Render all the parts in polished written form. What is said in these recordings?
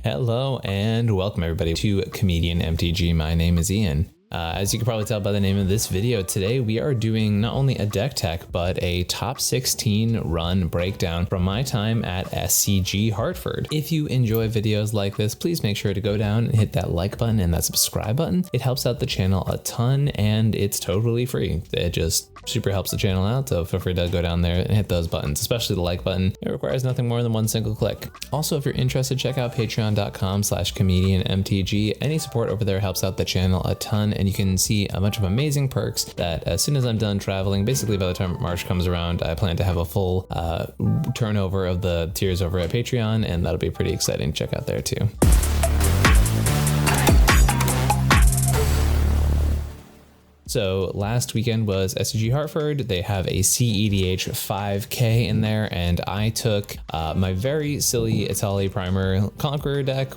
Hello and welcome everybody to Comedian MTG. My name is Ian. As you can probably tell by the name of this video, today we are doing not only a deck tech, but a top 16 run breakdown from my time at SCG Hartford. If you enjoy videos like this, please make sure to go down and hit that like button and that subscribe button. It helps out the channel a ton and it's totally free. It just super helps the channel out, so feel free to go down there and hit those buttons, especially the like button. It requires nothing more than one single click. Also, if you're interested, check out patreon.com/comedianmtg. Any support over there helps out the channel a ton, and you can see a bunch of amazing perks that as soon as I'm done traveling, basically by the time March comes around, I plan to have a full turnover of the tiers over at Patreon, and that'll be pretty exciting to check out there too. So last weekend was SCG Hartford. They have a cEDH 5K in there, and I took my very silly Etali Primer Conqueror deck.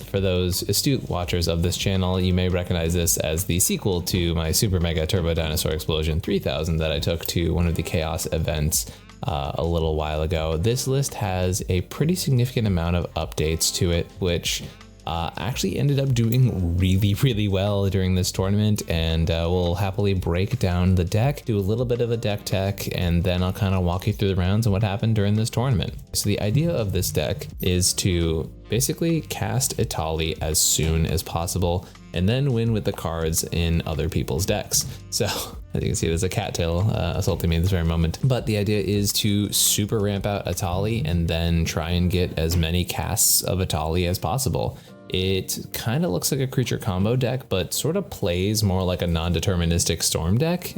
For those astute watchers of this channel, you may recognize this as the sequel to my Super Mega Turbo Dinosaur Explosion 3000 that I took to one of the Chaos events a little while ago. This list has a pretty significant amount of updates to it, which actually ended up doing really well during this tournament, and we'll happily break down the deck, do a little bit of a deck tech, and then I'll kind of walk you through the rounds and what happened during this tournament. So the idea of this deck is to basically cast Etali as soon as possible and then win with the cards in other people's decks. So as you can see, there's a cattail assaulting me at this very moment. But the idea is to super ramp out Etali and then try and get as many casts of Etali as possible. It kind of looks like a creature combo deck, but sort of plays more like a non-deterministic storm deck.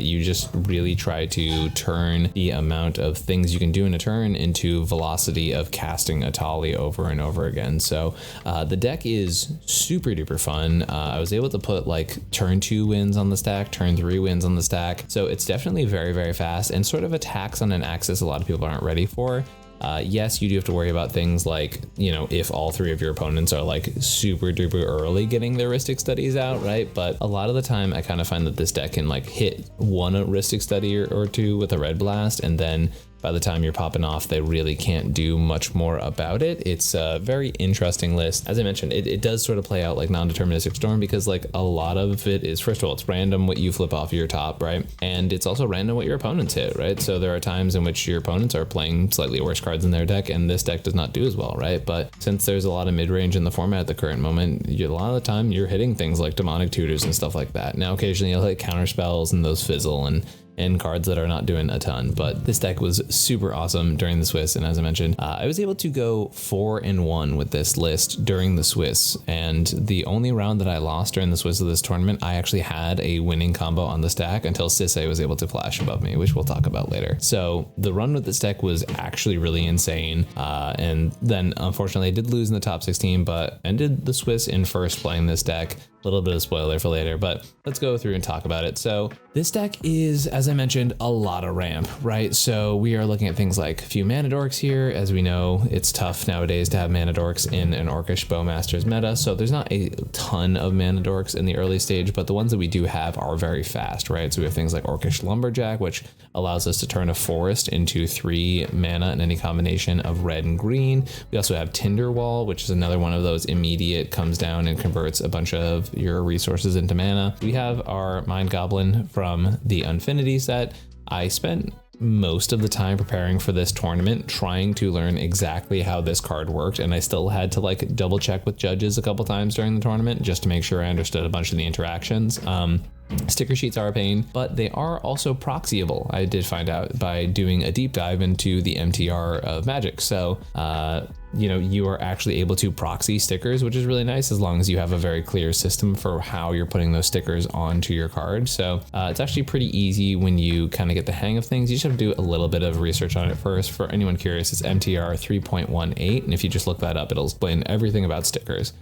You just really try to turn the amount of things you can do in a turn into velocity of casting Etali over and over again. So the deck is super duper fun. I was able to put like turn 2 wins on the stack, turn 3 wins on the stack. So it's definitely very fast and sort of attacks on an axis a lot of people aren't ready for. Yes, you do have to worry about things like, you know, if all 3 of your opponents are like super duper early getting their Rhystic Studies out, right? But a lot of the time I kind of find that this deck can like hit one Rhystic Study or 2 with a Red Blast, and then by the time you're popping off, they really can't do much more about it. It's a very interesting list. As I mentioned, it does sort of play out like non-deterministic storm because like a lot of it is, first of all, it's random what you flip off your top, right? And it's also random what your opponents hit, right? So there are times in which your opponents are playing slightly worse cards in their deck and this deck does not do as well, right? But since there's a lot of mid-range in the format at the current moment, a lot of the time you're hitting things like Demonic Tutors and stuff like that. Now occasionally you'll hit counter spells and those fizzle and cards that are not doing a ton, but this deck was super awesome during the Swiss. And as I mentioned, I was able to go 4-1 with this list during the Swiss, and the only round that I lost during the Swiss of this tournament, I actually had a winning combo on the stack until Sisse was able to flash above me, which we'll talk about later. So the run with this deck was actually really insane, and then unfortunately I did lose in the top 16, but ended the Swiss in first playing this deck. A little bit of spoiler for later, but let's go through and talk about it. So this deck is, as I mentioned, a lot of ramp, right? So we are looking at things like a few mana dorks here. As we know, it's tough nowadays to have mana dorks in an Orcish Bowmasters meta. So there's not a ton of mana dorks in the early stage, but the ones that we do have are very fast, right? So we have things like Orcish Lumberjack, which allows us to turn a forest into 3 mana in any combination of red and green. We also have Tinderwall, which is another one of those immediate comes down and converts a bunch of your resources into mana. We have our Mind Goblin from the Unfinity set. I spent most of the time preparing for this tournament trying to learn exactly how this card worked, and I still had to like double check with judges a couple times during the tournament just to make sure I understood a bunch of the interactions. Sticker sheets are a pain, but they are also proxyable. I did find out by doing a deep dive into the MTR of Magic. So you know, you are actually able to proxy stickers, which is really nice as long as you have a very clear system for how you're putting those stickers onto your card. So it's actually pretty easy when you kind of get the hang of things. You just have to do a little bit of research on it first. For anyone curious, it's MTR 3.18, and if you just look that up, it'll explain everything about stickers.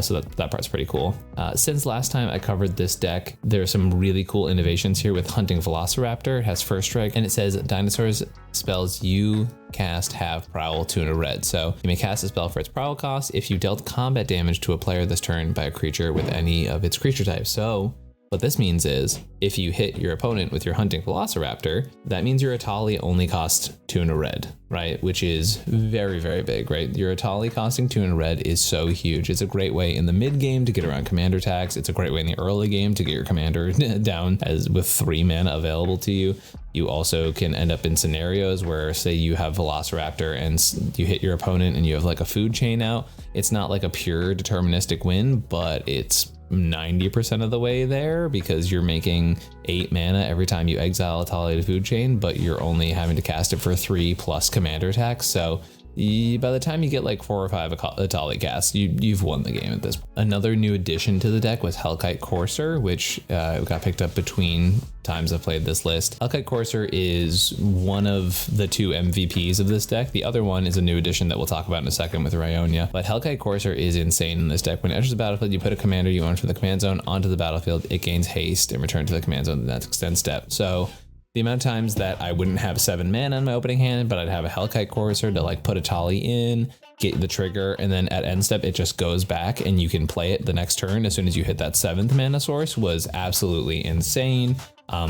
So that part's pretty cool. Since last time I covered this deck, there are some really cool innovations here with Hunting Velociraptor. It has first strike, and it says dinosaurs spells you cast have prowl 2 and a red. So you may cast a spell for its prowl cost if you dealt combat damage to a player this turn by a creature with any of its creature types. So What this means is if you hit your opponent with your hunting Velociraptor, that means your Etali only costs 2 and a red, right? Which is very, very big, right? Your Etali costing 2 and a red is so huge. It's a great way in the mid game to get around commander attacks. It's a great way in the early game to get your commander down as with 3 mana available to you. You also can end up in scenarios where, say you have Velociraptor and you hit your opponent and you have like a food chain out. It's not like a pure deterministic win, but it's 90% of the way there because you're making 8 mana every time you exile Etali to food chain, but you're only having to cast it for 3 plus commander attacks. So by the time you get like 4 or 5 Etali casts, you've won the game at this point. Another new addition to the deck was Hellkite Courser, which got picked up between times I've played this list. Hellkite Courser is one of the 2 MVPs of this deck. The other one is a new addition that we'll talk about in a second with Rionia. But Hellkite Courser is insane in this deck. When it enters the battlefield, you put a commander you own from the command zone onto the battlefield. It gains haste and return to the command zone the next end step. So the amount of times that I wouldn't have 7 mana in my opening hand, but I'd have a Hellkite Courser to like put Etali in, get the trigger, and then at end step it just goes back and you can play it the next turn as soon as you hit that 7th mana source was absolutely insane.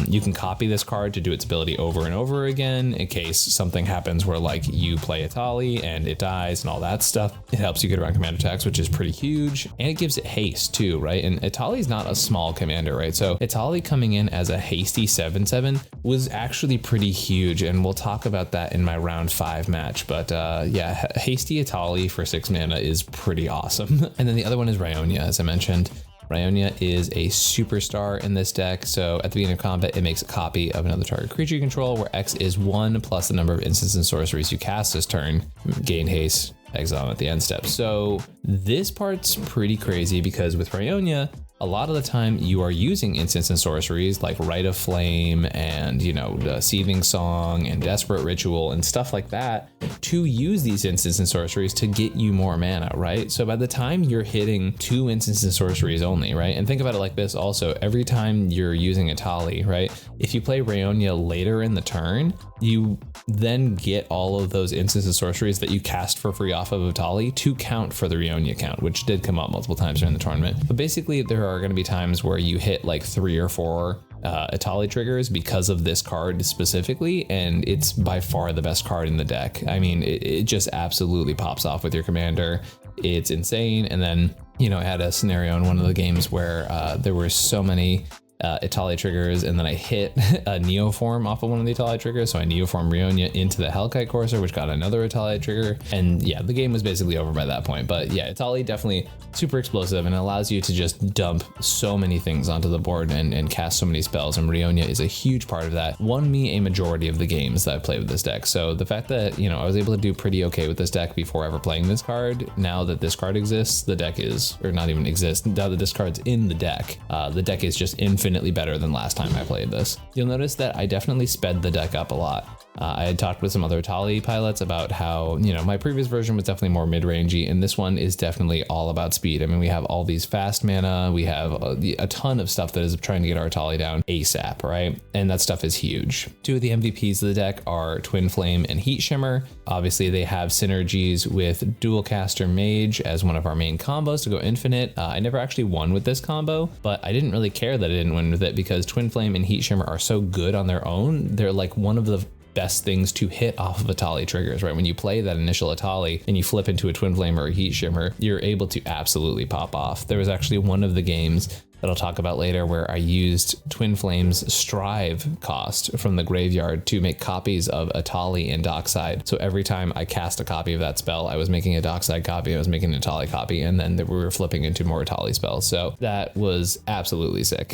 You can copy this card to do its ability over and over again in case something happens where like you play Etali and it dies and all that stuff. It helps you get around command attacks, which is pretty huge. And it gives it haste too, right? And Etali is not a small commander, right? So Etali coming in as a hasty 7/7 was actually pretty huge. And we'll talk about that in my round 5 match. But yeah, hasty Etali for 6 mana is pretty awesome. And then the other one is Rionia, as I mentioned. Rionia is a superstar in this deck, so at the beginning of combat, it makes a copy of another target creature you control, where X is 1 plus the number of instants and sorceries you cast this turn, gain haste, exile at the end step. So this part's pretty crazy because with Rionia, a lot of the time you are using instants and sorceries like Rite of Flame and, you know, the Seething Song and Desperate Ritual and stuff like that to use these instants and sorceries to get you more mana, right? So by the time you're hitting 2 instants and sorceries only, right? And think about it like this also, every time you're using Etali, right? If you play Rionia later in the turn, you then get all of those instants and sorceries that you cast for free off of Etali to count for the Rionia count, which did come up multiple times during the tournament. But basically there are going to be times where you hit like 3 or 4 Etali triggers because of this card specifically, and it's by far the best card in the deck. I mean, it just absolutely pops off with your commander. It's insane. And then, you know, I had a scenario in one of the games where there were so many Etali triggers, and then I hit a Neoform off of one of the Etali triggers, so I Neoform Rionia into the Hellkite Courser, which got another Etali trigger, and yeah, the game was basically over by that point. But yeah, Etali definitely super explosive and allows you to just dump so many things onto the board and cast so many spells, and Rionia is a huge part of that. Won me a majority of the games that I've played with this deck, so the fact that, you know, I was able to do pretty okay with this deck before ever playing this card, now that this card exists, the deck is, or not even exists, now that this card's in the deck is just infinitely better than last time I played this. You'll notice that I definitely sped the deck up a lot. I had talked with some other Etali pilots about how, you know, my previous version was definitely more mid-rangey, and this one is definitely all about speed. I mean, we have all these fast mana, we have a ton of stuff that is trying to get our Etali down ASAP, right? And that stuff is huge. 2 of the MVPs of the deck are Twin Flame and Heat Shimmer. Obviously, they have synergies with Dual Caster Mage as one of our main combos to go infinite. I never actually won with this combo, but I didn't really care that I didn't win with it because Twin Flame and Heat Shimmer are so good on their own. They're like one of the best things to hit off of Etali triggers, right? When you play that initial Etali and you flip into a Twin Flame or a Heat Shimmer, you're able to absolutely pop off. There was actually one of the games that I'll talk about later where I used Twin Flame's Strive cost from the graveyard to make copies of Etali and Dockside. So every time I cast a copy of that spell, I was making a Dockside copy, I was making an Etali copy, and then we were flipping into more Etali spells. So that was absolutely sick.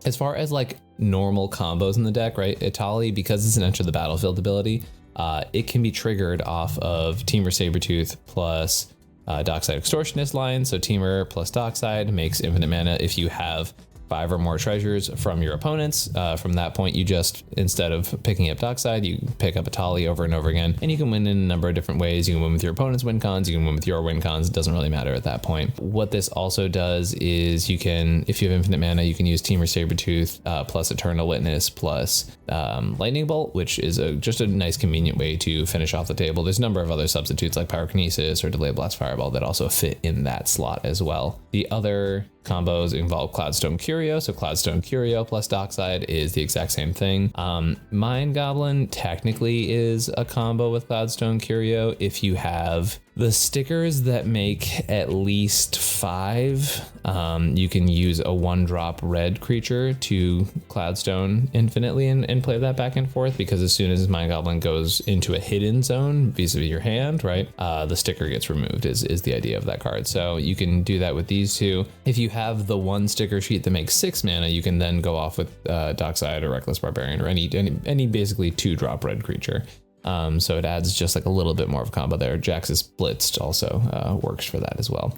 As far as like normal combos in the deck, right? Etali, because it's an enter the battlefield ability, it can be triggered off of Temur Sabertooth plus Dockside Extortionist line. So Temur plus Dockside makes infinite mana if you have 5 or more treasures from your opponents. From that point, you just, instead of picking up Dockside, you pick up Etali over and over again, and you can win in a number of different ways. You can win with your opponent's win cons, you can win with your win cons, it doesn't really matter at that point. What this also does is you can, if you have infinite mana, you can use Temur Sabertooth plus Eternal Witness plus Lightning Bolt, which is just a nice convenient way to finish off the table. There's a number of other substitutes like Pyrokinesis or Delay Blast Fireball that also fit in that slot as well. The other combos involve Cloudstone Curio. So Cloudstone Curio plus Dockside is the exact same thing. Mind Goblin technically is a combo with Cloudstone Curio if you have the stickers that make at least 5. You can use a 1-drop red creature to Cloudstone infinitely and play that back and forth, because as soon as Mind Goblin goes into a hidden zone vis-a-vis your hand, right, the sticker gets removed is the idea of that card. So you can do that with these two. If you have the 1 sticker sheet that makes 6 mana, you can then go off with Dockside or Reckless Barbarian or any basically 2-drop red creature. So it adds just like a little bit more of a combo there. Jax's Blitzed also works for that as well.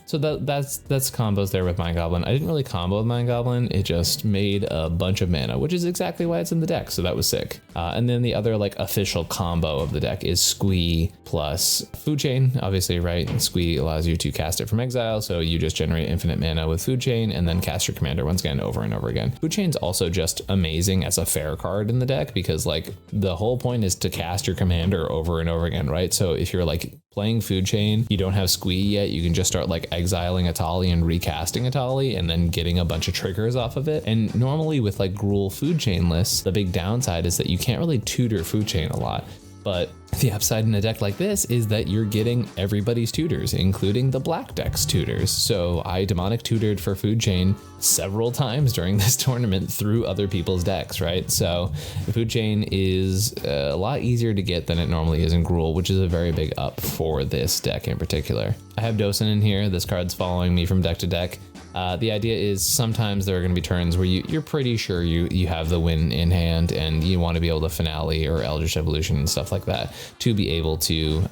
So that's combos there with Mind Goblin. I didn't really combo with Mind Goblin. It just made a bunch of mana, which is exactly why it's in the deck. So that was sick. And then the other like official combo of the deck is Squee plus Food Chain, obviously, right? Squee allows you to cast it from exile. So you just generate infinite mana with Food Chain and then cast your commander once again over and over again. Food Chain's also just amazing as a fair card in the deck, because like the whole point is to cast your commander over and over again, right? So if you're like playing Food Chain, you don't have Squee yet, you can just start like exiling Etali and recasting Etali and then getting a bunch of triggers off of it. And normally with like Gruul Food Chain lists, the big downside is that you can't really tutor Food Chain a lot. But the upside in a deck like this is that you're getting everybody's tutors, including the black deck's tutors. So I demonic tutored for Food Chain several times during this tournament through other people's decks, right? So Food Chain is a lot easier to get than it normally is in Gruul, which is a very big up for this deck in particular. I have Dosen in here. This card's following me from deck to deck. The idea is sometimes there are going to be turns where you're pretty sure you have the win in hand and you want to be able to finale or Eldritch Evolution and stuff like that to be able to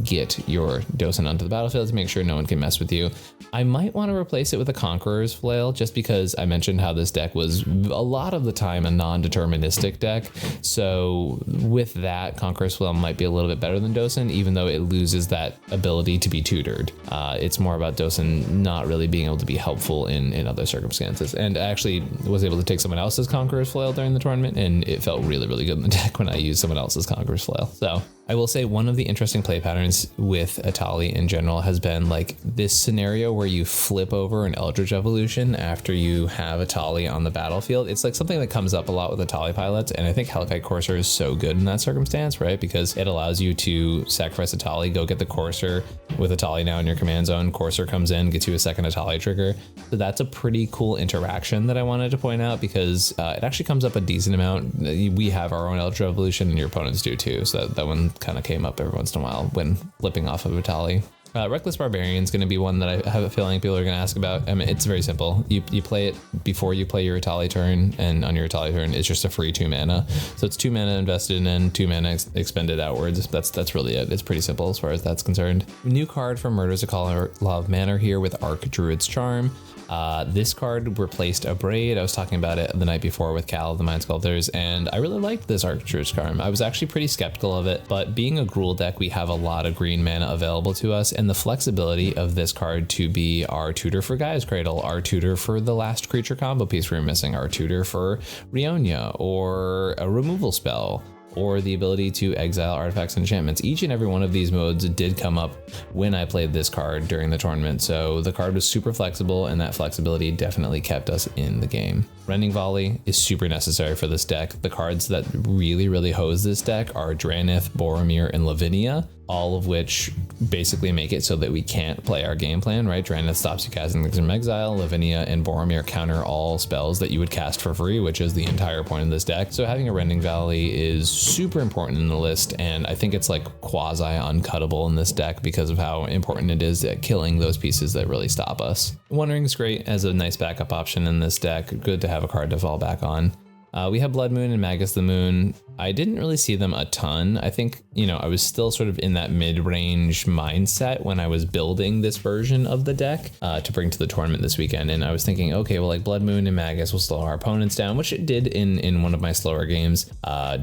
get your Dosen onto the battlefield to make sure no one can mess with you. I might want to replace it with a Conqueror's Flail, just because I mentioned how this deck was a lot of the time a non-deterministic deck. So with that, Conqueror's Flail might be a little bit better than Dosen, even though it loses that ability to be tutored. It's more about Dosen not really being able to be helpful in other circumstances. And I actually was able to take someone else's Conqueror's Flail during the tournament, and it felt really, really good in the deck when I used someone else's Conqueror's Flail. So I will say one of the interesting play patterns with Etali in general has been like this scenario where you flip over an Eldritch Evolution after you have Etali on the battlefield. It's like something that comes up a lot with Etali pilots, and I think Hellkite Courser is so good in that circumstance, right? Because it allows you to sacrifice Etali, go get the Courser with Etali now in your command zone. Courser comes in, gets you a second Etali trigger. So that's a pretty cool interaction that I wanted to point out, because it actually comes up a decent amount. We have our own Eldritch Evolution and your opponents do too. So that one kind of came up every once in a while when flipping off of Etali. Reckless Barbarian is going to be one that I have a feeling people are going to ask about. I mean, it's very simple. You play it before you play your Etali turn, and on your Etali turn, it's just a free 2 mana. So it's 2 mana invested in and 2 mana expended outwards. That's really it. It's pretty simple as far as that's concerned. New card from Murder's Law of Manor here with Arc Druid's Charm. This card replaced a Braid. I was talking about it the night before with Cal of the Mind Sculptors, and I really liked this Arc Druid's Charm. I was actually pretty skeptical of it, but being a Gruul deck, we have a lot of green mana available to us, and the flexibility of this card to be our tutor for Gaia's Cradle, our tutor for the last creature combo piece we were missing, our tutor for Rionia, or a removal spell, or the ability to exile artifacts and enchantments. Each and every one of these modes did come up when I played this card during the tournament, so the card was super flexible, and that flexibility definitely kept us in the game. Rending Volley is super necessary for this deck. The cards that really, really hose this deck are Drannith, Boromir, and Lavinia, all of which basically make it so that we can't play our game plan, right? Drannith stops you casting things from exile, Lavinia and Boromir counter all spells that you would cast for free, which is the entire point of this deck. So having a Rending Valley is super important in the list, and I think it's like quasi uncuttable in this deck because of how important it is at killing those pieces that really stop us. One Ring's great as a nice backup option in this deck. Good to have a card to fall back on. We have Blood Moon and Magus the Moon. I didn't really see them a ton. I think, I was still sort of in that mid-range mindset when I was building this version of the deck to bring to the tournament this weekend. And I was thinking, okay, well, like Blood Moon and Magus will slow our opponents down, which it did in one of my slower games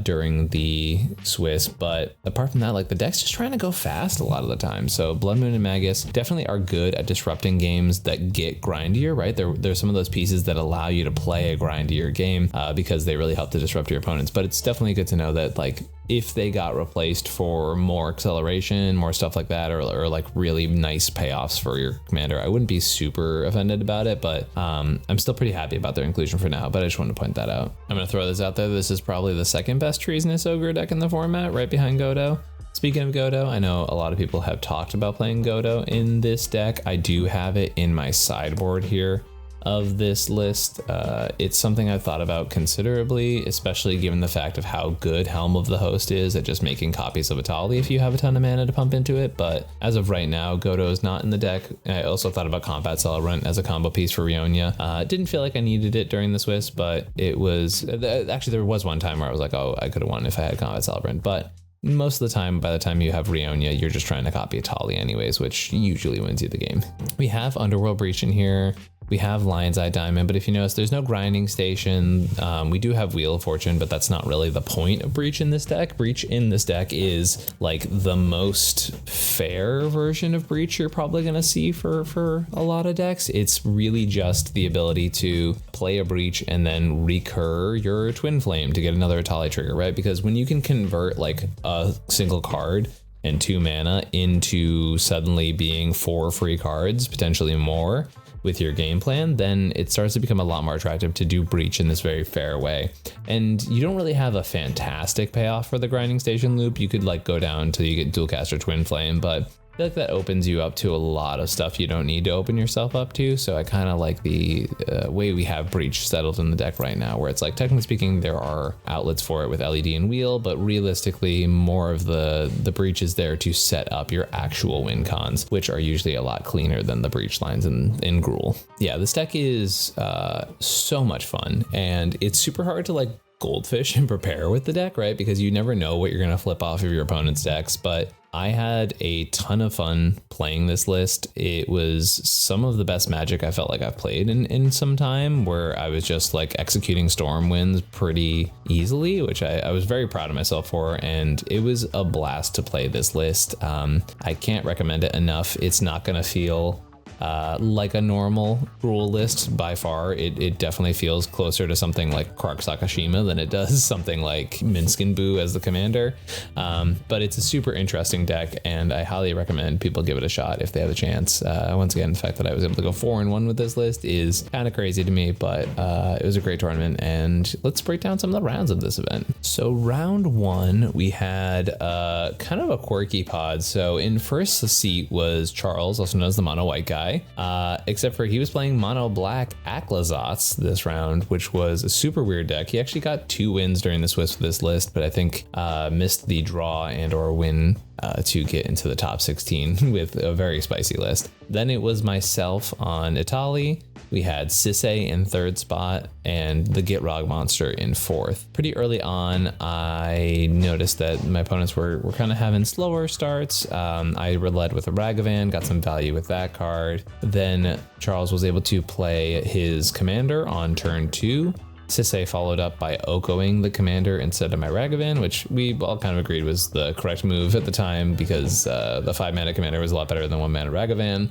during the Swiss. But apart from that, like the deck's just trying to go fast a lot of the time. So Blood Moon and Magus definitely are good at disrupting games that get grindier, right? There's some of those pieces that allow you to play a grindier game because they really help to disrupt your opponents. But it's definitely good to know that like if they got replaced for more acceleration, more stuff like that, or like really nice payoffs for your commander, I wouldn't be super offended about it, but I'm still pretty happy about their inclusion for now, but I just wanted to point that out. I'm gonna throw this out there. This is probably the second best Treasonous Ogre deck in the format, right behind Godo. Speaking of Godo, I know a lot of people have talked about playing Godo in this deck. I do have it in my sideboard here of this list. It's something I've thought about considerably, especially given the fact of how good Helm of the Host is at just making copies of Etali if you have a ton of mana to pump into it. But as of right now, Godo is not in the deck. I also thought about Combat Celebrant as a combo piece for Rionia. Didn't feel like I needed it during the Swiss, but it was actually, there was one time where I was like, oh, I could have won if I had Combat Celebrant. But most of the time, by the time you have Rionia, you're just trying to copy Etali anyways, which usually wins you the game. We have Underworld Breach in here. We have Lion's Eye Diamond, but if you notice, there's no grinding station. We do have Wheel of Fortune, but that's not really the point of Breach in this deck. Breach in this deck is like the most fair version of Breach you're probably gonna see for a lot of decks. It's really just the ability to play a Breach and then recur your Twin Flame to get another Etali trigger, right? Because when you can convert like a single card and 2 mana into suddenly being 4 free cards, potentially more, with your game plan, then it starts to become a lot more attractive to do Breach in this very fair way. And you don't really have a fantastic payoff for the grinding station loop. You could like go down till you get Dualcaster Twin Flame, but I feel like that opens you up to a lot of stuff you don't need to open yourself up to. So I kind of like the way we have Breach settled in the deck right now, where it's like, technically speaking, there are outlets for it with LED and Wheel, but realistically, more of the Breach is there to set up your actual win cons, which are usually a lot cleaner than the Breach lines in Gruul. Yeah, this deck is so much fun, and it's super hard to like goldfish and prepare with the deck, right? Because you never know what you're gonna flip off of your opponent's decks, but I had a ton of fun playing this list. It was some of the best Magic I felt like I've played in some time, where I was just like executing storm winds pretty easily, which I was very proud of myself for, and it was a blast to play this list. I can't recommend it enough. It's not gonna feel like a normal rule list by far. It definitely feels closer to something like Krark Sakashima than it does something like Minskin Boo as the commander. But it's a super interesting deck, and I highly recommend people give it a shot if they have a chance. Once again, the fact that I was able to go 4-1 with this list is kind of crazy to me, but it was a great tournament, and let's break down some of the rounds of this event. So round 1, we had kind of a quirky pod. So in first seat was Charles, also known as the Mono White guy. Except for he was playing Mono Black Aklazots this round, which was a super weird deck. He actually got 2 wins during the Swiss for this list, but I think missed the draw and or win to get into the top 16 with a very spicy list. Then it was myself on Etali. We had Sisay in 3rd spot and the Gitrog monster in 4th. Pretty early on, I noticed that my opponents were kind of having slower starts. I led with a Ragavan, got some value with that card. Then Charles was able to play his commander on turn 2. Sisay followed up by Okoing the commander instead of my Ragavan, which we all kind of agreed was the correct move at the time, because the 5-mana commander was a lot better than 1-mana Ragavan.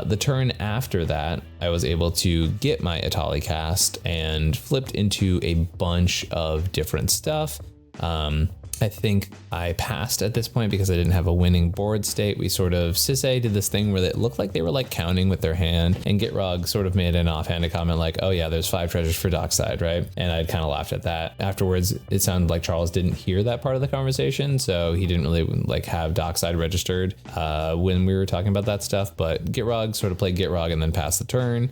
The turn after that, I was able to get my Etali cast and flipped into a bunch of different stuff. I think I passed at this point because I didn't have a winning board state. We sort of, Sisay did this thing where it looked like they were like counting with their hand, and Gitrog sort of made an offhanded comment like, oh yeah, there's 5 treasures for Dockside, right? And I'd kind of laughed at that. Afterwards, it sounded like Charles didn't hear that part of the conversation, so he didn't really like have Dockside registered when we were talking about that stuff, but Gitrog sort of played Gitrog and then passed the turn.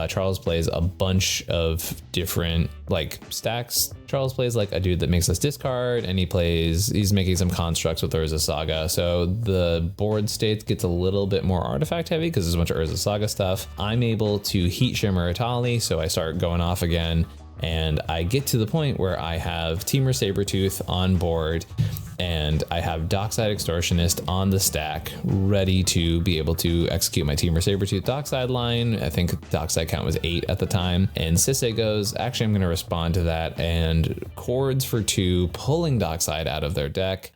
Charles plays a bunch of different like stacks. Charles plays like a dude that makes us discard, and he's making some constructs with Urza Saga. So the board state gets a little bit more artifact heavy because there's a bunch of Urza Saga stuff. I'm able to Heat Shimmer Etali, so I start going off again, and I get to the point where I have Temur Sabertooth on board, and I have Dockside Extortionist on the stack, ready to be able to execute my Temur Sabertooth Dockside line. I think Dockside count was 8 at the time. And Sisay goes, actually, I'm going to respond to that, and chords for 2, pulling Dockside out of their deck.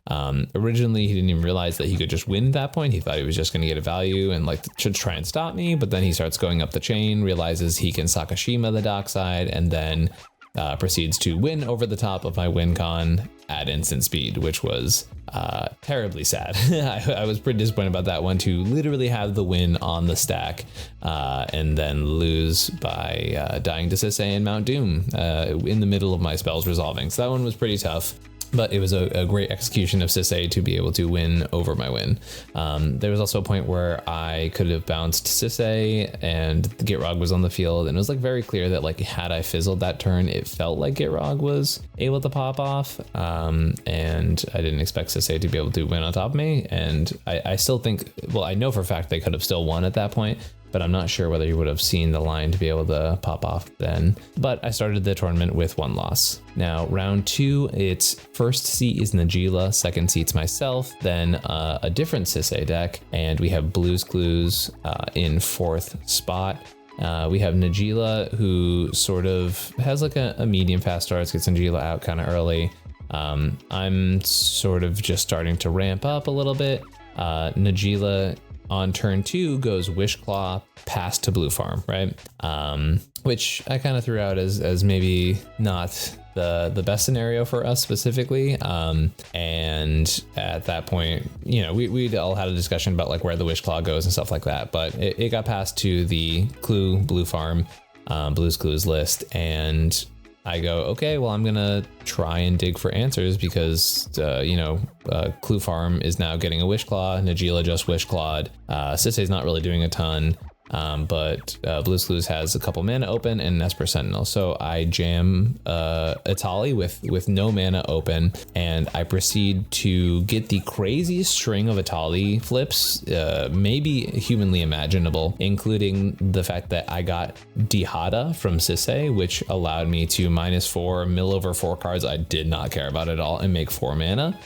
Originally, he didn't even realize that he could just win at that point. He thought he was just going to get a value and like to try and stop me. But then he starts going up the chain, realizes he can Sakashima the Dockside, and then proceeds to win over the top of my win con at instant speed, which was terribly sad. I was pretty disappointed about that one, to literally have the win on the stack and then lose by dying to Sisay and Mount Doom in the middle of my spells resolving. So that one was pretty tough. But it was a great execution of Sisay to be able to win over my win. There was also a point where I could have bounced Sisay and Gitrog was on the field, and it was like very clear that like had I fizzled that turn, it felt like Gitrog was able to pop off, and I didn't expect Sisay to be able to win on top of me. And I still think, well, I know for a fact they could have still won at that point, but I'm not sure whether you would have seen the line to be able to pop off then. But I started the tournament with 1 loss. Now, round 2, its first seat is Najeela, second seat's myself, then a different Sisay deck, and we have Blue's Clues in 4th spot. We have Najeela, who sort of has like a medium fast start, gets Najeela out kind of early. I'm sort of just starting to ramp up a little bit. Najeela on turn 2 goes Wishclaw past to Blue Farm, right? Which I kind of threw out as maybe not the best scenario for us specifically. And at that point, you know, we'd all had a discussion about like where the Wishclaw goes and stuff like that, but it got passed to the Blue Farm, Blue's Clues list, and I go, okay, well, I'm gonna try and dig for answers because, Clue Farm is now getting a Wishclaw. Najeela just Wishclawed. Sisay's not really doing a ton, but Blue's Clues has a couple mana open and Esper Sentinel. So I jam Etali with no mana open, and I proceed to get the craziest string of Etali flips, maybe humanly imaginable, including the fact that I got Dihada from Sisay, which allowed me to -4, mill over 4 cards I did not care about at all, and make 4 mana.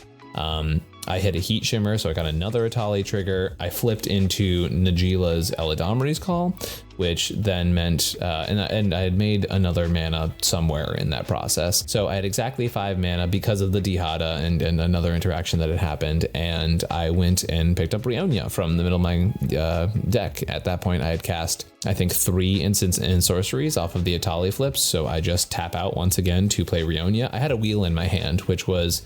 I hit a Heat Shimmer, so I got another Etali trigger. I flipped into Najeela's Eladamri's Call, which then meant, and I had made another mana somewhere in that process. So I had exactly 5 mana because of the Dihada and another interaction that had happened, and I went and picked up Rionia from the middle of my deck. At that point, I had cast, I think, 3 instants and sorceries off of the Etali flips, so I just tap out once again to play Rionia. I had a wheel in my hand, which was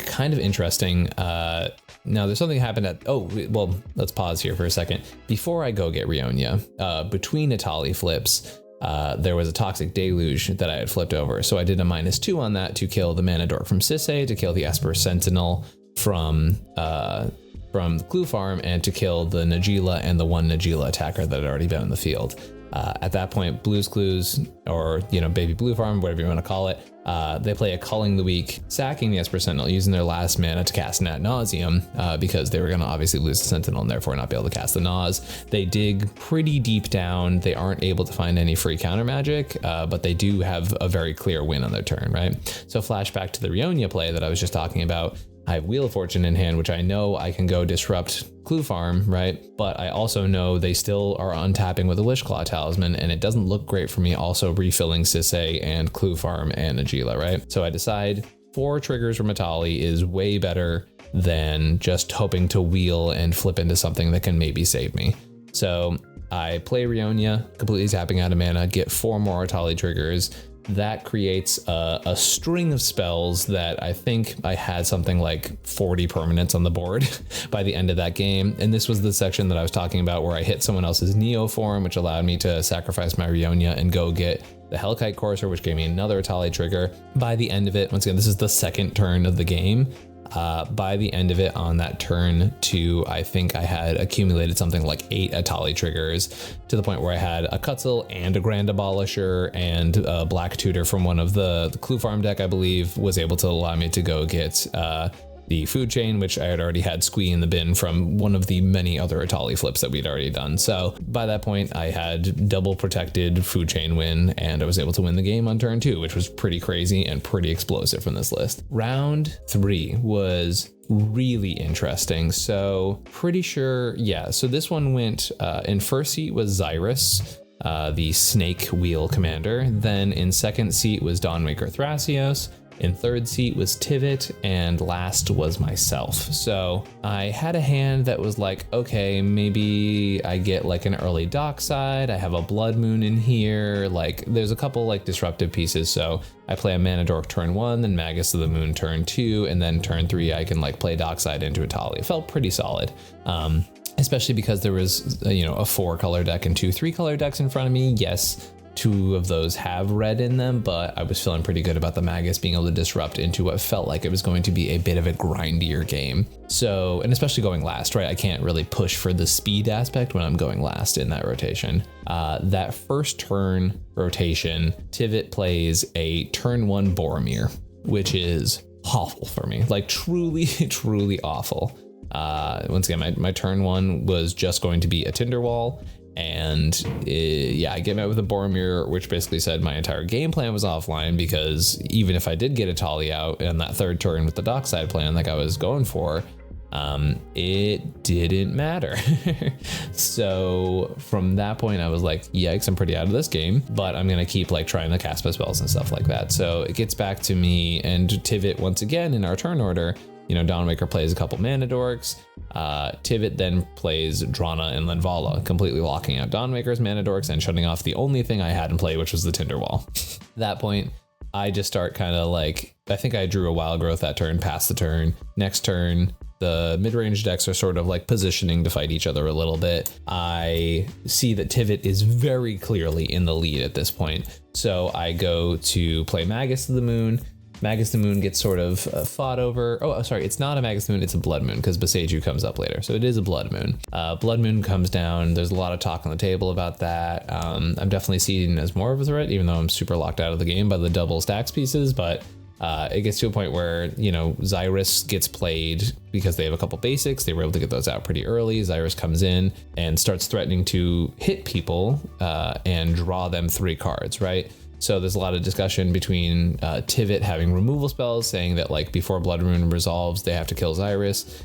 kind of interesting. Now there's something happened let's pause here for a second. Before I go get Rionia, between Etali flips, there was a Toxic Deluge that I had flipped over. So I did a -2 on that to kill the Mana Dork from Sisay, to kill the Esper Sentinel from Clue Farm, and to kill the Najeela and the 1 Najeela attacker that had already been in the field. At that point, Blue's Clues, or Baby Blue Farm, whatever you want to call it, they play a Culling the Weak, sacking the Esper Sentinel, using their last mana to cast Nat Nauseam, because they were going to obviously lose the Sentinel and therefore not be able to cast the Naz. They dig pretty deep down. They aren't able to find any free counter magic, but they do have a very clear win on their turn, right? So flashback to the Rionia play that I was just talking about. I have Wheel of Fortune in hand, which I know I can go disrupt Clue Farm, right? But I also know they still are untapping with a Wishclaw Talisman, and it doesn't look great for me also refilling Sisay and Clue Farm and Najeela, right? So I decide 4 triggers from Etali is way better than just hoping to wheel and flip into something that can maybe save me. So I play Rionia, completely tapping out of mana, get 4 more Etali triggers. That creates a string of spells that I think I had something like 40 permanents on the board by the end of that game. And this was the section that I was talking about where I hit someone else's Neo form, which allowed me to sacrifice my Rionia and go get the Hellkite Courser, which gave me another Etali trigger. By the end of it, once again, this is the second turn of the game. By the end of it, on that turn 2, I think I had accumulated something like 8 Etali triggers, to the point where I had a Cutzel and a Grand Abolisher and a Black Tutor from one of the Clue Farm deck, I believe, was able to allow me to go get the Food Chain, which I had already had Squee in the bin from one of the many other Etali flips that we'd already done. So by that point, I had double protected Food Chain win, and I was able to win the game on turn 2, which was pretty crazy and pretty explosive from this list. Round 3 was really interesting. So pretty sure, so this one went, in first seat was Xyrus, the Snake Wheel Commander. Then in second seat was Dawnmaker Thrasios. In third seat was Tivit, and last was myself. So I had a hand that was like, okay, maybe I get like an early Dockside. I have a Blood Moon in here. Like there's a couple like disruptive pieces. So I play a Mana Dork turn 1, then Magus of the Moon turn 2, and then turn 3 I can like play Dockside into Etali. It felt pretty solid. Especially because there was, you know, a 4-color deck and 2 3-color decks in front of me. Yes, 2 of those have red in them, but I was feeling pretty good about the Magus being able to disrupt into what felt like it was going to be a bit of a grindier game. So, and especially going last, right? I can't really push for the speed aspect when I'm going last in that rotation. That first turn rotation, Tivit plays a turn 1 Boromir, which is awful for me, like truly, truly awful. Once again, my turn 1 was just going to be a Tinderwall. And yeah, I get met with a Boromir, which basically said my entire game plan was offline, because even if I did get Etali out in that third turn with the Dockside plan like I was going for, it didn't matter. So from that point I was like, yikes, I'm pretty out of this game, but I'm gonna keep like trying to cast my spells and stuff like that. So it gets back to me and Tivit once again in our turn order. You know, Dawnwaker plays a couple Mana Dorks. Tivit then plays Drana and Lenvala, completely locking out Dawnwaker's Mana Dorks and shutting off the only thing I had in play, which was the Tinderwall. At that point, I just start kind of like, I think I drew a Wild Growth that turn, passed the turn. Next turn, the mid-range decks are sort of like positioning to fight each other a little bit. I see that Tivit is very clearly in the lead at this point. So I go to play Magus of the Moon. Magus the Moon gets sort of fought over. Oh, sorry, it's not a Magus Moon, it's a Blood Moon, because Boseiju comes up later. So it is a Blood Moon. Blood Moon comes down. There's a lot of talk on the table about that. I'm definitely seen as more of a threat, even though I'm super locked out of the game by the double stacks pieces. But it gets to a point where, you know, Xyrus gets played because they have a couple basics. They were able to get those out pretty early. Xyrus comes in and starts threatening to hit people and draw them 3 cards, right? So there's a lot of discussion between Tivit having removal spells, saying that like before Blood Moon resolves, they have to kill Xyrus.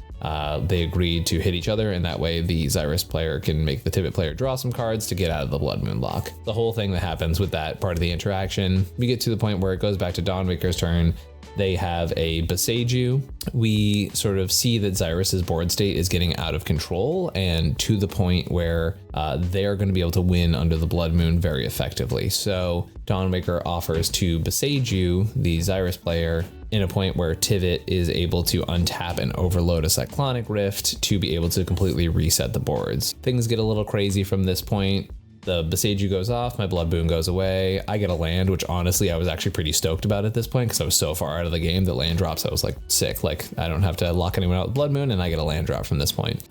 They agreed to hit each other, and that way the Xyrus player can make the Tivit player draw some cards to get out of the Blood Moon lock. The whole thing that happens with that part of the interaction, we get to the point where it goes back to Dawnwaker's turn. They have a Boseiju. We sort of see that Xyrus's board state is getting out of control, and to the point where they're going to be able to win under the Blood Moon very effectively. So Dawnwaker offers to Boseiju, the Xyrus player, in a point where Tivit is able to untap and overload a Cyclonic Rift to be able to completely reset the boards. Things get a little crazy from this point. The Boseiju goes off, my Blood Moon goes away. I get a land, which honestly I was actually pretty stoked about at this point because I was so far out of the game that land drops. I was like sick, like I don't have to lock anyone out with Blood Moon, and I get a land drop from this point.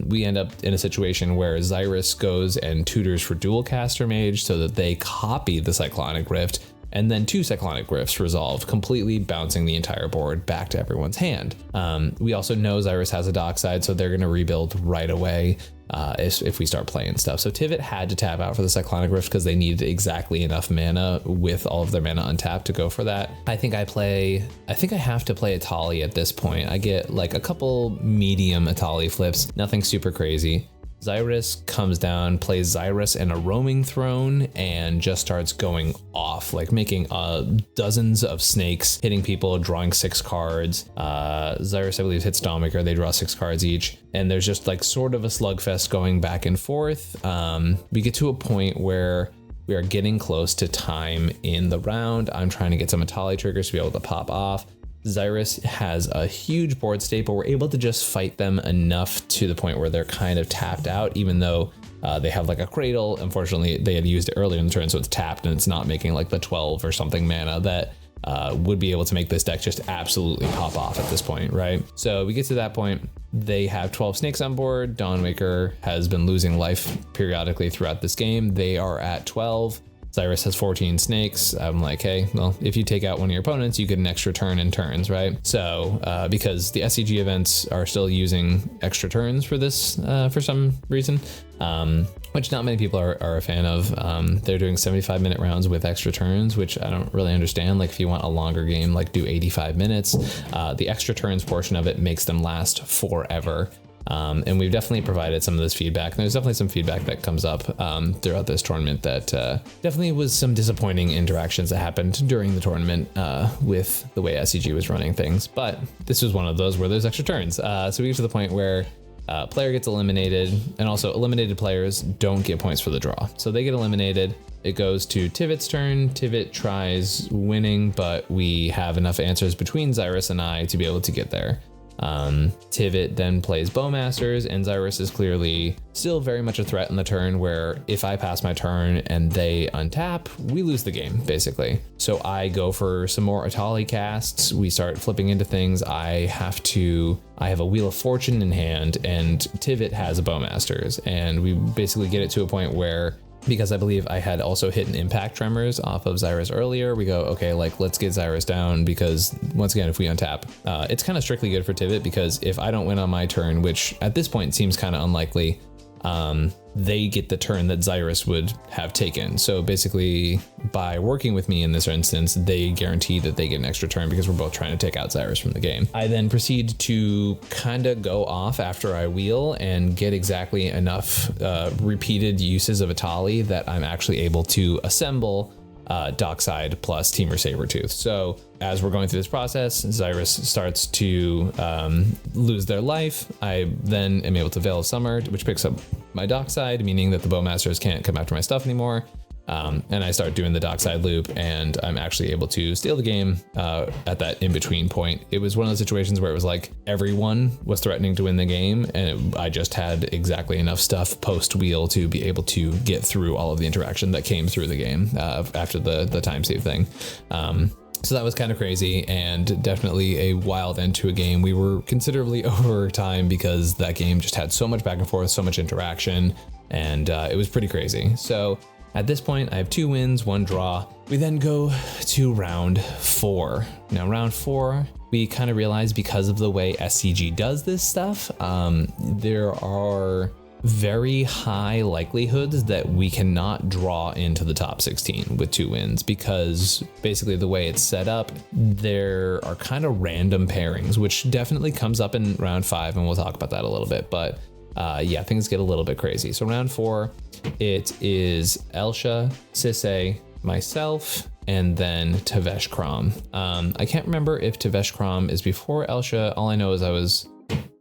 We end up in a situation where Xyrus goes and tutors for Dual Caster Mage so that they copy the Cyclonic Rift, and then 2 Cyclonic Rifts resolve, completely bouncing the entire board back to everyone's hand. We also know Xyrus has a Dockside, so they're going to rebuild right away if we start playing stuff. So Tivit had to tap out for the Cyclonic Rift because they needed exactly enough mana with all of their mana untapped to go for that. I think I have to play Etali at this point. I get like a couple medium Etali flips, nothing super crazy. Xyrus comes down, plays Xyrus and a Roaming Throne, and just starts going off, like making dozens of snakes, hitting people, drawing 6 cards. Xyrus, I believe, hits Dawnwaker. They draw 6 cards each, and there's just like sort of a slugfest going back and forth. We get to a point where we are getting close to time in the round. I'm trying to get some Etali triggers to be able to pop off. Xyrus has a huge board state, but we're able to just fight them enough to the point where they're kind of tapped out, even though they have like a Cradle. Unfortunately, they had used it earlier in the turn, so it's tapped and it's not making like the 12 or something mana that would be able to make this deck just absolutely pop off at this point, right? So we get to that point. They have 12 snakes on board. Dawnwaker has been losing life periodically throughout this game. They are at 12. Xyrus has 14 snakes. I'm like, hey, well, if you take out one of your opponents, you get an extra turn in turns, right? So because the SCG events are still using extra turns for this for some reason, which not many people are a fan of. They're doing 75-minute rounds with extra turns, which I don't really understand. Like if you want a longer game, like do 85 minutes. The extra turns portion of it makes them last forever. And we've definitely provided some of this feedback. And there's definitely some feedback that comes up throughout this tournament that definitely was some disappointing interactions that happened during the tournament with the way SCG was running things. But this was one of those where there's extra turns. So we get to the point where player gets eliminated, and also eliminated players don't get points for the draw. So they get eliminated. It goes to Tivit's turn. Tivit tries winning, but we have enough answers between Xyrus and I to be able to get there. Tivit then plays Bowmasters, and Xyrus is clearly still very much a threat in the turn where if I pass my turn and they untap, we lose the game, basically. So I go for some more Etali casts. We start flipping into things. I have a Wheel of Fortune in hand, and Tivit has a Bowmasters, and we basically get it to a point where, because I believe I had also hit an Impact Tremors off of Xyrus earlier, we go, okay, like, let's get Xyrus down, because once again, if we untap, it's kind of strictly good for Tivit, because if I don't win on my turn, which at this point seems kind of unlikely, they get the turn that Xyrus would have taken. So basically, by working with me in this instance, they guarantee that they get an extra turn because we're both trying to take out Xyrus from the game. I then proceed to kind of go off after I wheel and get exactly enough repeated uses of Etali that I'm actually able to assemble Dockside plus Teamer Sabertooth. So as we're going through this process, Xyrus starts to lose their life. I then am able to Veil of Summer, which picks up my Dockside, meaning that the Bowmasters can't come after my stuff anymore. And I start doing the Dockside loop, and I'm actually able to steal the game at that in-between point. It was one of those situations where it was like everyone was threatening to win the game, and I just had exactly enough stuff post-wheel to be able to get through all of the interaction that came through the game after the time save thing. So that was kind of crazy, and definitely a wild end to a game. We were considerably over time because that game just had so much back and forth, so much interaction, and it was pretty crazy. So at this point, I have 2 wins, 1 draw. We then go to round 4. Now, round 4, we kind of realize because of the way SCG does this stuff, there are very high likelihoods that we cannot draw into the top 16 with 2 wins, because basically the way it's set up, there are kind of random pairings, which definitely comes up in round 5, and we'll talk about that a little bit. But yeah, things get a little bit crazy. So round 4, it is Elsha, Sisay, myself, and then Tavesh Krom. I can't remember if Tavesh Krom is before Elsha. All I know is I was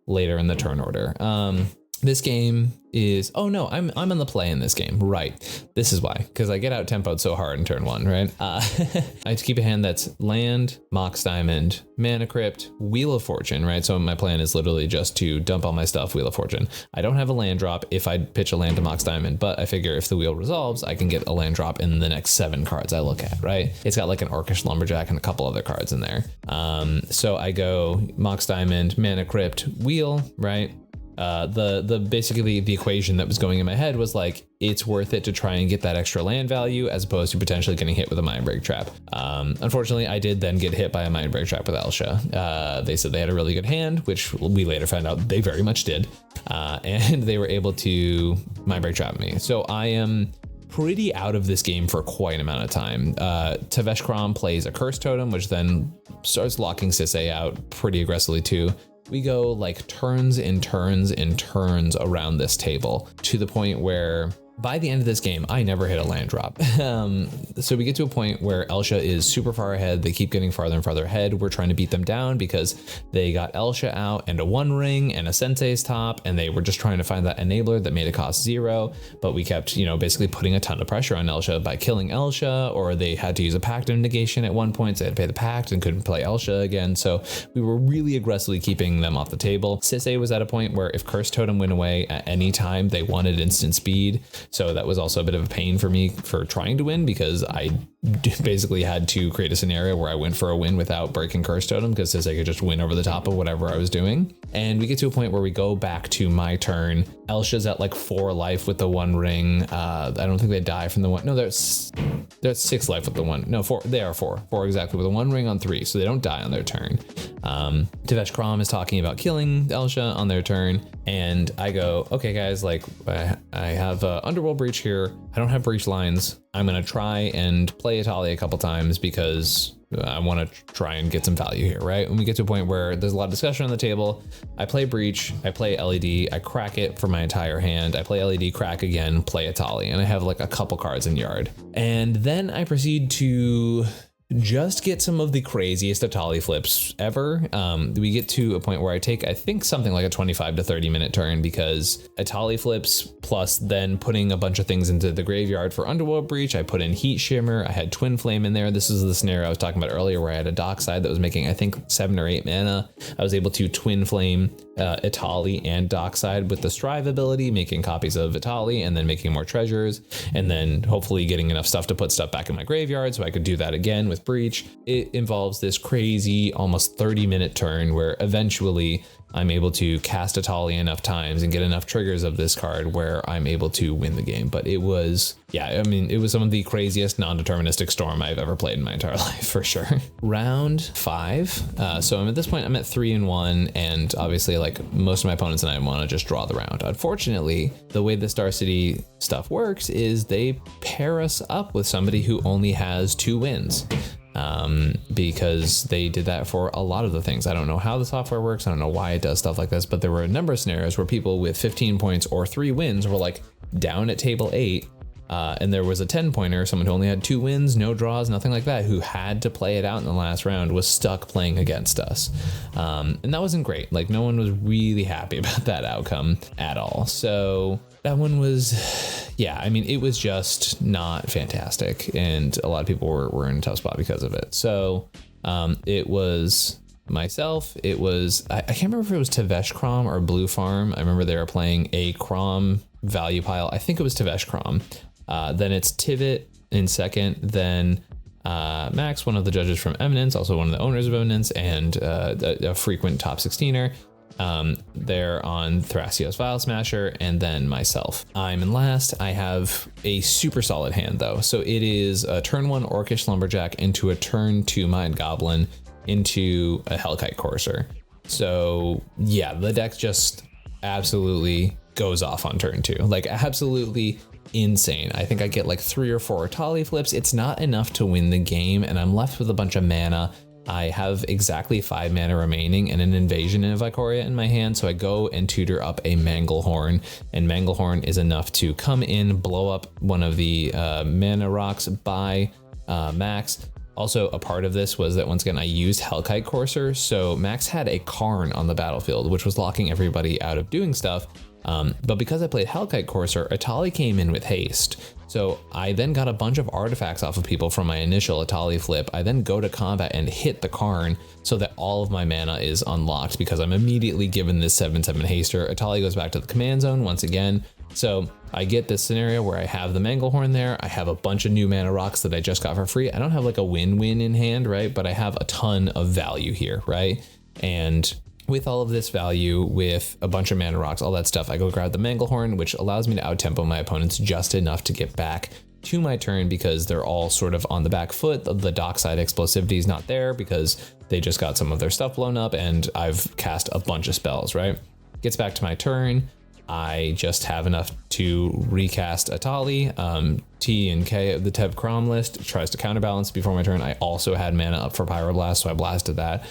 later in the turn order. This game is, oh no, I'm on the play in this game, right? This is why, because I get out tempoed so hard in turn 1, right? I have to keep a hand that's land, Mox Diamond, Mana Crypt, Wheel of Fortune, right? So my plan is literally just to dump all my stuff, Wheel of Fortune. I don't have a land drop if I pitch a land to Mox Diamond, but I figure if the wheel resolves, I can get a land drop in the next 7 cards I look at, right? It's got like an Orcish Lumberjack and a couple other cards in there. So I go Mox Diamond, Mana Crypt, Wheel, right? Basically the equation that was going in my head was like, it's worth it to try and get that extra land value as opposed to potentially getting hit with a Mindbreak Trap. Unfortunately, I did then get hit by a Mindbreak Trap with Elsha. They said they had a really good hand, which we later found out they very much did. And they were able to Mindbreak Trap me. So I am pretty out of this game for quite an amount of time. Tavesh Krom plays a Curse Totem, which then starts locking Sisay out pretty aggressively too. We go like turns and turns and turns around this table to the point where by the end of this game, I never hit a land drop. So we get to a point where Elsha is super far ahead. They keep getting farther and farther ahead. We're trying to beat them down because they got Elsha out and a 1 ring and a Sensei's top, and they were just trying to find that enabler that made it cost 0. But we kept, basically putting a ton of pressure on Elsha by killing Elsha, or they had to use a pact of negation at one point, so they had to pay the pact and couldn't play Elsha again. So we were really aggressively keeping them off the table. Sisay was at a point where if Curse Totem went away at any time, they wanted instant speed. So that was also a bit of a pain for me for trying to win, because I basically had to create a scenario where I went for a win without breaking Curse Totem, because I could just win over the top of whatever I was doing. And we get to a point where we go back to my turn. Elsha's at like 4 life with the 1 ring. I don't think they die from the 1. No, there's 6 life with the 1. No, 4. They are 4 exactly with a 1 ring on 3, so they don't die on their turn. Tavesh Krom is talking about killing Elsha on their turn, and I go, okay guys, like I have Underworld Breach here. I don't have breach lines. I'm gonna try and play Etali a couple times because I want to try and get some value here, right? When we get to a point where there's a lot of discussion on the table, I play Breach, I play LED, I crack it for my entire hand, I play LED, crack again, play Etali, and I have like a couple cards in yard. And then I proceed to just get some of the craziest Etali flips ever. We get to a point where I take, I think, something like a 25 to 30 minute turn, because Etali flips plus then putting a bunch of things into the graveyard for Underworld Breach. I put in Heat Shimmer, I had Twin Flame in there. This is the scenario I was talking about earlier where I had a Dockside that was making, I think, 7 or 8 mana. I was able to Twin Flame Etali and Dockside with the Strive ability, making copies of Etali and then making more treasures, and then hopefully getting enough stuff to put stuff back in my graveyard so I could do that again with Breach. It involves this crazy almost 30-minute turn where eventually I'm able to cast Etali enough times and get enough triggers of this card where I'm able to win the game. But it was, yeah, I mean, it was some of the craziest non-deterministic Storm I've ever played in my entire life, for sure. Round 5. So I'm at this point, I'm at 3-1, and obviously, like, most of my opponents and I want to just draw the round. Unfortunately, the way the Star City stuff works is they pair us up with somebody who only has 2 wins. Because they did that for a lot of the things. I don't know how the software works. I don't know why it does stuff like this, but there were a number of scenarios where people with 15 points or 3 wins were like down at table 8. And there was a 10-pointer, someone who only had 2 wins, no draws, nothing like that, who had to play it out in the last round, was stuck playing against us. And that wasn't great. Like, no one was really happy about that outcome at all. So that one was, yeah, I mean, it was just not fantastic. And a lot of people were in a tough spot because of it. So it was myself, it was, I can't remember if it was Tevesh Crom or Blue Farm. I remember they were playing a Crom value pile. I think it was Tevesh Crom. Then it's Tivit in second, then Max, one of the judges from Eminence, also one of the owners of Eminence, and a frequent top 16er. They're on Thrasios Vile Smasher, and then myself. I'm in last. I have a super solid hand though. So it is a turn 1 Orcish Lumberjack into a turn 2 Mind Goblin into a Hellkite Courser. So yeah, the deck just absolutely goes off on turn 2, like absolutely insane. I think I get like 3 or 4 Etali flips. It's not enough to win the game, and I'm left with a bunch of mana. I have exactly 5 mana remaining and an Invasion and a Vicoria in my hand, so I go and tutor up a Manglehorn, and Manglehorn is enough to come in, blow up one of the mana rocks by Max. Also, a part of this was that, once again, I used Hellkite Courser, so Max had a Karn on the battlefield, which was locking everybody out of doing stuff. But because I played Hellkite Courser, Etali came in with haste. So I then got a bunch of artifacts off of people from my initial Etali flip. I then go to combat and hit the Karn so that all of my mana is unlocked, because I'm immediately given this 7/7 haster. Etali goes back to the command zone once again. So I get this scenario where I have the Manglehorn there. I have a bunch of new mana rocks that I just got for free. I don't have like a win-win in hand, right? But I have a ton of value here, right? And with all of this value, with a bunch of mana rocks, all that stuff, I go grab the Manglehorn, which allows me to out-tempo my opponents just enough to get back to my turn, because they're all sort of on the back foot. The Dockside explosivity is not there because they just got some of their stuff blown up, and I've cast a bunch of spells, right? Gets back to my turn. I just have enough to recast Etali. T and K of the Tev Crom list tries to counterbalance before my turn. I also had mana up for Pyroblast, so I blasted that.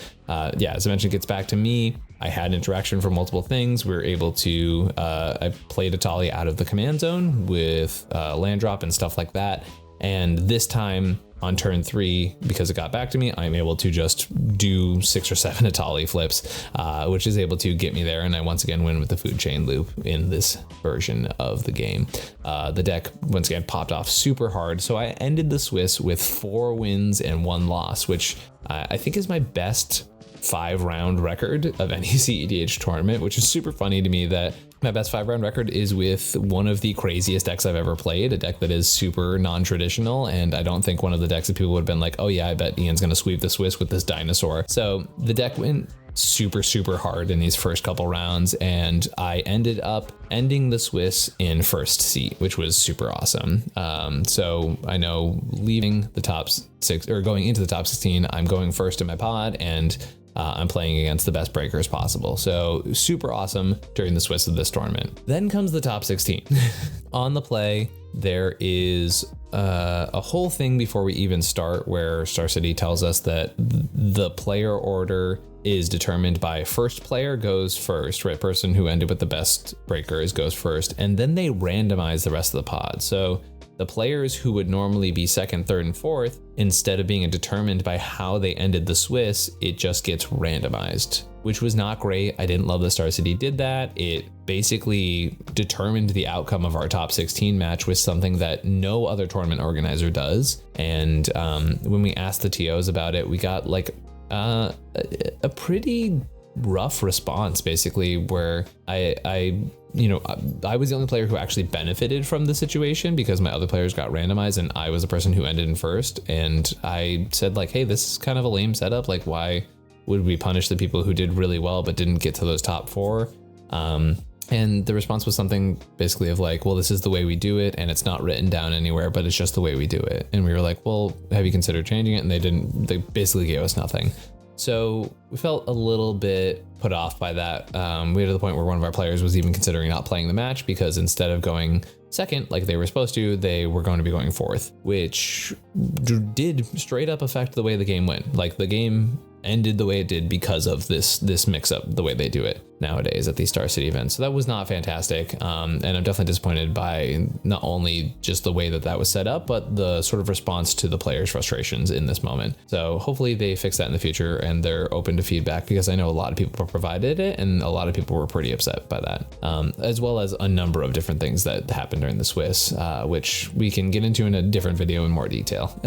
Yeah, as I mentioned, it gets back to me. I had interaction for multiple things. We were able to, I played Etali out of the command zone with land drop and stuff like that. And this time on turn 3, because it got back to me, I'm able to just do 6 or 7 Etali flips, which is able to get me there. And I once again win with the food chain loop in this version of the game. The deck once again popped off super hard. So I ended the Swiss with 4 wins and 1 loss, which I think is my best 5-round record of any cEDH tournament, which is super funny to me that my best 5-round record is with one of the craziest decks I've ever played, a deck that is super non-traditional, and I don't think one of the decks that people would have been like, oh yeah, I bet Ian's gonna sweep the Swiss with this dinosaur. So the deck went super hard in these first couple rounds, and I ended up ending the Swiss in first seat, which was super awesome. So I know leaving the top 6 or going into the top 16, I'm going first in my pod, and I'm playing against the best breakers possible. So super awesome during the Swiss of this tournament. Then comes the top 16. On the play, there is a whole thing before we even start where Star City tells us that the player order is determined by first player goes first, right? Person who ended with the best breakers goes first, and then they randomize the rest of the pod. So the players who would normally be second, third, and fourth, instead of being determined by how they ended the Swiss, it just gets randomized, which was not great. I didn't love that Star City did that. It basically determined the outcome of our top 16 match with something that no other tournament organizer does. And when we asked the TOs about it, we got like a pretty rough response, basically, where I was the only player who actually benefited from the situation because my other players got randomized and I was the person who ended in first. And I said like, hey, this is kind of a lame setup. Like, why would we punish the people who did really well but didn't get to those top four? And the response was something basically of like, well, this is the way we do it and it's not written down anywhere, but it's just the way we do it. And we were like, well, have you considered changing it? And they basically gave us nothing. So we felt a little bit put off by that. We had to the point where one of our players was even considering not playing the match because instead of going second like they were supposed to, they were going to be going fourth, which did straight up affect the way the game went. Like the game ended the way it did because of this mix up, the way they do it nowadays at these Star City events. So that was not fantastic. And I'm definitely disappointed by not only just the way that was set up, but the sort of response to the players' frustrations in this moment. So hopefully they fix that in the future and they're open to feedback, because I know a lot of people provided it and a lot of people were pretty upset by that, as well as a number of different things that happened during the Swiss, which we can get into in a different video in more detail.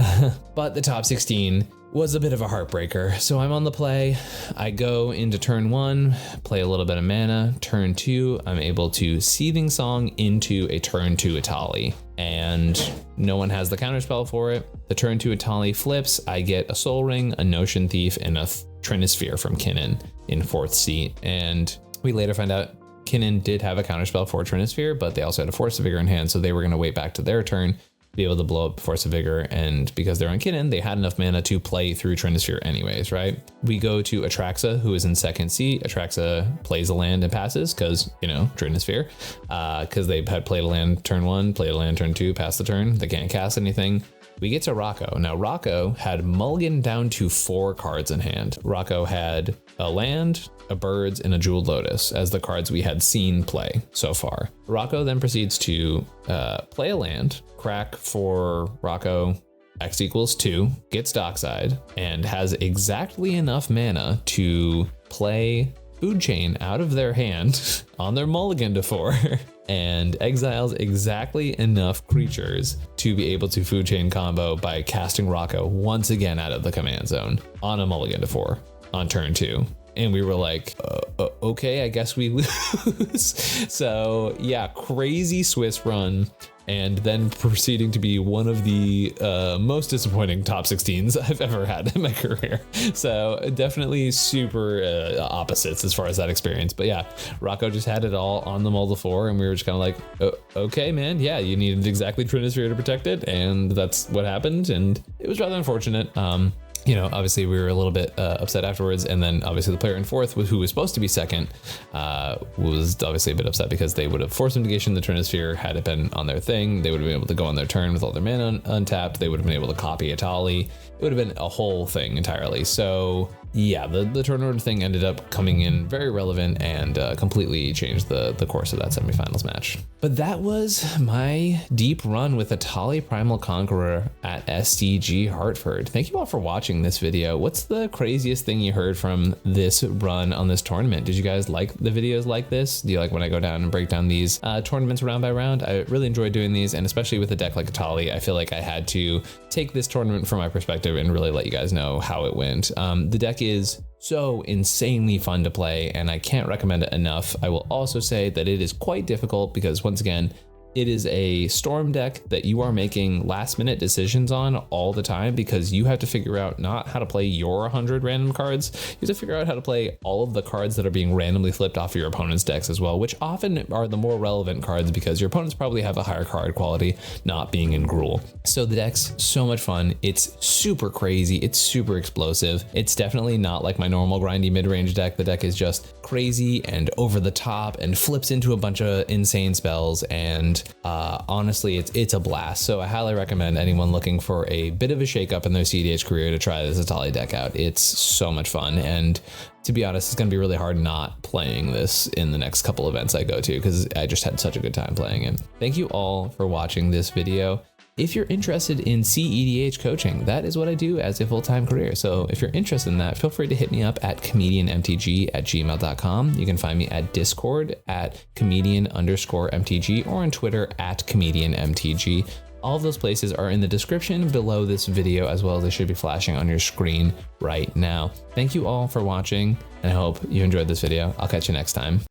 But the top 16 was a bit of a heartbreaker. So I'm on the play. I go into turn 1, play a little bit of mana. Turn 2, I'm able to Seething Song into a turn 2 Etali, and no one has the counterspell for it. The turn 2 Etali flips. I get a Soul Ring, a Notion Thief, and a Trinisphere from Kinnan in 4th seat. And we later find out Kinnan did have a counterspell for Trinisphere, but they also had a Force of Vigor in hand, so they were going to wait back to their turn, be able to blow up Force of Vigor, and because they're on Kinnan, they had enough mana to play through Trinisphere anyways, right? We go to Atraxa, who is in 2nd seat. Atraxa plays a land and passes because, Trinisphere, because they had played a land turn 1, played a land turn 2, passed the turn. They can't cast anything. We get to Rocco. Now, Rocco had mulligan down to 4 cards in hand. Rocco had a land, a birds, and a Jeweled Lotus as the cards we had seen play so far. Rocco then proceeds to play a land, crack for Rocco, X equals 2, gets Dockside, and has exactly enough mana to play Food Chain out of their hand on their mulligan to 4 and exiles exactly enough creatures to be able to Food Chain combo by casting Rocco once again out of the command zone on a mulligan to 4 on turn 2. And we were like, okay, I guess we lose. So yeah, crazy Swiss run. And then proceeding to be one of the most disappointing top 16s I've ever had in my career. So definitely super opposites as far as that experience. But yeah, Rocco just had it all on the mull to 4, and we were just kind of like, okay, man, yeah, you needed exactly Trinisphere to protect it, and that's what happened. And it was rather unfortunate. Obviously we were a little bit upset afterwards, and then obviously the player in 4th, who was supposed to be 2nd, was obviously a bit upset because they would have forced negation the Trinisphere had it been on their thing. They would have been able to go on their turn with all their mana untapped. They would have been able to copy Etali. It would have been a whole thing entirely. So yeah, the turn order thing ended up coming in very relevant and completely changed the course of that semifinals match. But that was my deep run with Etali Primal Conqueror at SCG Hartford. Thank you all for watching this video. What's the craziest thing you heard from this run on this tournament? Did you guys like the videos like this? Do you like when I go down and break down these tournaments round by round? I really enjoy doing these, and especially with a deck like Etali, I feel like I had to take this tournament from my perspective and really let you guys know how it went. The deck is so insanely fun to play, and I can't recommend it enough. I will also say that it is quite difficult because, once again, it is a storm deck that you are making last minute decisions on all the time, because you have to figure out not how to play your 100 random cards, you have to figure out how to play all of the cards that are being randomly flipped off of your opponent's decks as well, which often are the more relevant cards because your opponents probably have a higher card quality, not being in Gruul. So the deck's so much fun. It's super crazy. It's super explosive. It's definitely not like my normal grindy mid-range deck. The deck is just crazy and over the top and flips into a bunch of insane spells, and honestly, it's a blast. So I highly recommend anyone looking for a bit of a shakeup in their cEDH career to try this Etali deck out. It's so much fun, and to be honest, it's going to be really hard not playing this in the next couple events I go to, because I just had such a good time playing it. Thank you all for watching this video. If you're interested in cEDH coaching, that is what I do as a full-time career. So if you're interested in that, feel free to hit me up at comedianmtg@gmail.com. You can find me at Discord at comedian_mtg or on Twitter at comedianmtg. All of those places are in the description below this video, as well as they should be flashing on your screen right now. Thank you all for watching, and I hope you enjoyed this video. I'll catch you next time.